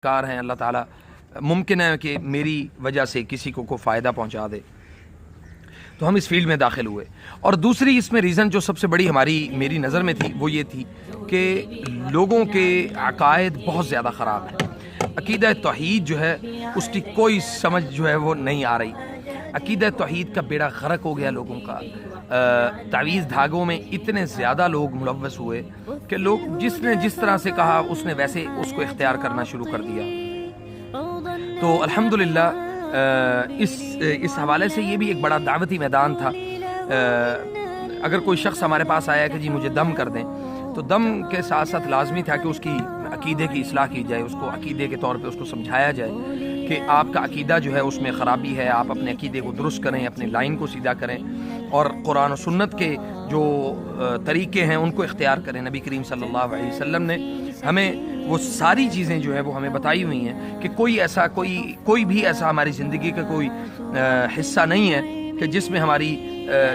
کار ہیں، اللہ تعالیٰ ممکن ہے کہ میری وجہ سے کسی کو کوئی فائدہ پہنچا دے، تو ہم اس فیلڈ میں داخل ہوئے۔ اور دوسری اس میں ریزن جو سب سے بڑی میری نظر میں تھی وہ یہ تھی کہ لوگوں کے عقائد بہت زیادہ خراب ہیں۔ عقیدہ توحید جو ہے اس کی کوئی سمجھ جو ہے وہ نہیں آ رہی۔ عقیدہ توحید کا بیڑا غرق ہو گیا لوگوں کا۔ تعویذ دھاگوں میں اتنے زیادہ لوگ ملوث ہوئے کہ لوگ جس نے جس طرح سے کہا اس نے ویسے اس کو اختیار کرنا شروع کر دیا۔ تو الحمدللہ اس حوالے سے یہ بھی ایک بڑا دعوتی میدان تھا۔ اگر کوئی شخص ہمارے پاس آیا کہ جی مجھے دم کر دیں، تو دم کے ساتھ ساتھ لازمی تھا کہ اس کی عقیدے کی اصلاح کی جائے، اس کو عقیدے کے طور پہ اس کو سمجھایا جائے کہ آپ کا عقیدہ جو ہے اس میں خرابی ہے، آپ اپنے عقیدے کو درست کریں، اپنے لائن کو سیدھا کریں اور قرآن و سنت کے جو طریقے ہیں ان کو اختیار کریں۔ نبی کریم صلی اللہ علیہ وسلم نے ہمیں وہ ساری چیزیں جو ہے وہ ہمیں بتائی ہوئی ہیں کہ کوئی بھی ایسا ہماری زندگی کا کوئی حصہ نہیں ہے کہ جس میں ہماری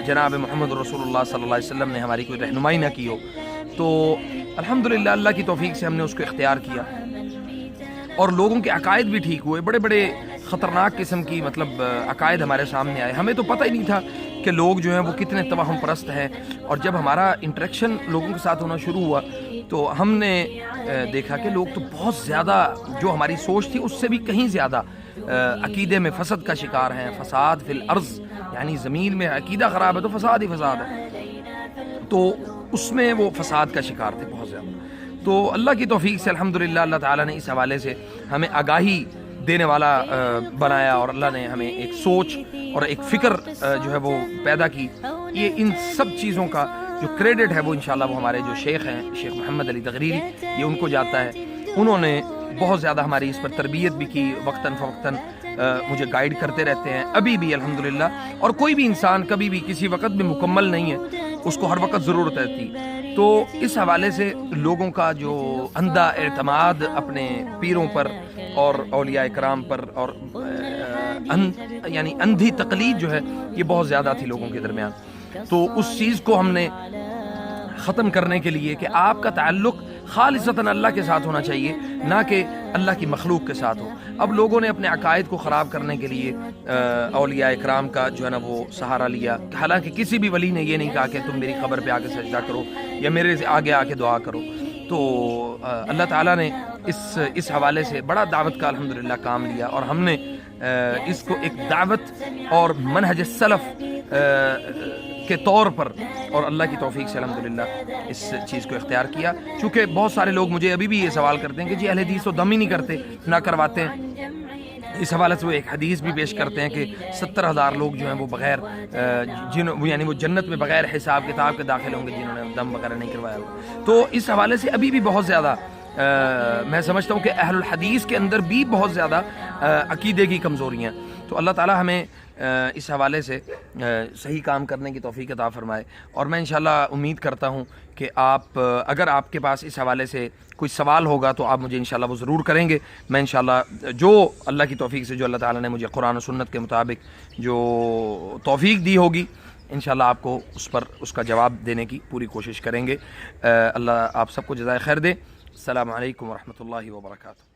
جناب محمد رسول اللہ صلی اللہ علیہ وسلم نے ہماری کوئی رہنمائی نہ کی ہو۔ تو الحمدللہ اللہ کی توفیق سے ہم نے اس کو اختیار کیا اور لوگوں کے عقائد بھی ٹھیک ہوئے۔ بڑے بڑے خطرناک قسم کی عقائد ہمارے سامنے آئے، ہمیں تو پتہ ہی نہیں تھا کہ لوگ جو ہیں وہ کتنے توہم پرست ہیں۔ اور جب ہمارا انٹریکشن لوگوں کے ساتھ ہونا شروع ہوا تو ہم نے دیکھا کہ لوگ تو بہت زیادہ جو ہماری سوچ تھی اس سے بھی کہیں زیادہ عقیدے میں فساد کا شکار ہیں۔ فساد فی الارض، یعنی زمین میں عقیدہ خراب ہے تو فساد ہی فساد ہے، تو اس میں وہ فساد کا شکار تھے بہت زیادہ۔ تو اللہ کی توفیق سے الحمدللہ اللہ تعالیٰ نے اس حوالے سے ہمیں آگاہی دینے والا بنایا اور اللہ نے ہمیں ایک سوچ اور ایک فکر جو ہے وہ پیدا کی۔ یہ ان سب چیزوں کا جو کریڈٹ ہے وہ انشاءاللہ وہ ہمارے جو شیخ ہیں، شیخ محمد علی تغریری، یہ ان کو جاتا ہے۔ انہوں نے بہت زیادہ ہماری اس پر تربیت بھی کی، وقتاً فوقتاً مجھے گائیڈ کرتے رہتے ہیں ابھی بھی الحمدللہ۔ اور کوئی بھی انسان کبھی بھی کسی وقت بھی مکمل نہیں ہے، اس کو ہر وقت ضرورت رہتی۔ تو اس حوالے سے لوگوں کا جو اندھا اعتماد اپنے پیروں پر اور اولیاء کرام پر اور یعنی اندھی تقلید جو ہے یہ بہت زیادہ تھی لوگوں کے درمیان۔ تو اس چیز کو ہم نے ختم کرنے کے لیے کہ آپ کا تعلق خالصتاً اللہ کے ساتھ ہونا چاہیے، نہ کہ اللہ کی مخلوق کے ساتھ ہو۔ اب لوگوں نے اپنے عقائد کو خراب کرنے کے لیے اولیاء اکرام کا جو ہے نا وہ سہارا لیا، حالانکہ کسی بھی ولی نے یہ نہیں کہا کہ تم میری قبر پہ آ کے سجدہ کرو یا میرے سے آگے آ کے دعا کرو۔ تو اللہ تعالیٰ نے اس حوالے سے بڑا دعوت کا الحمدللہ کام لیا اور ہم نے اس کو ایک دعوت اور منہج سلف کے طور پر اور اللہ کی توفیق سے الحمدللہ اس چیز کو اختیار کیا۔ چونکہ بہت سارے لوگ مجھے ابھی بھی یہ سوال کرتے ہیں کہ جی اہل حدیث تو دم ہی نہیں کرتے، نہ کرواتے ہیں۔ اس حوالے سے وہ ایک حدیث بھی پیش کرتے ہیں کہ 70,000 لوگ جو ہیں وہ بغیر یعنی وہ جنت میں بغیر حساب کتاب کے داخل ہوں گے جنہوں نے دم وغیرہ نہیں کروایا ہو۔ تو اس حوالے سے ابھی بھی بہت زیادہ میں سمجھتا ہوں کہ اہل الحدیث کے اندر بھی بہت زیادہ عقیدے کی کمزوریاں۔ تو اللہ تعالیٰ ہمیں اس حوالے سے صحیح کام کرنے کی توفیق عطا فرمائے۔ اور میں انشاءاللہ امید کرتا ہوں کہ اگر آپ کے پاس اس حوالے سے کوئی سوال ہوگا تو آپ مجھے انشاءاللہ وہ ضرور کریں گے۔ میں انشاءاللہ جو اللہ کی توفیق سے جو اللہ تعالیٰ نے مجھے قرآن و سنت کے مطابق جو توفیق دی ہوگی انشاءاللہ آپ کو اس کا جواب دینے کی پوری کوشش کریں گے۔ اللہ آپ سب کو جزائے خیر دے۔ السلام علیکم ورحمۃ اللہ وبرکاتہ۔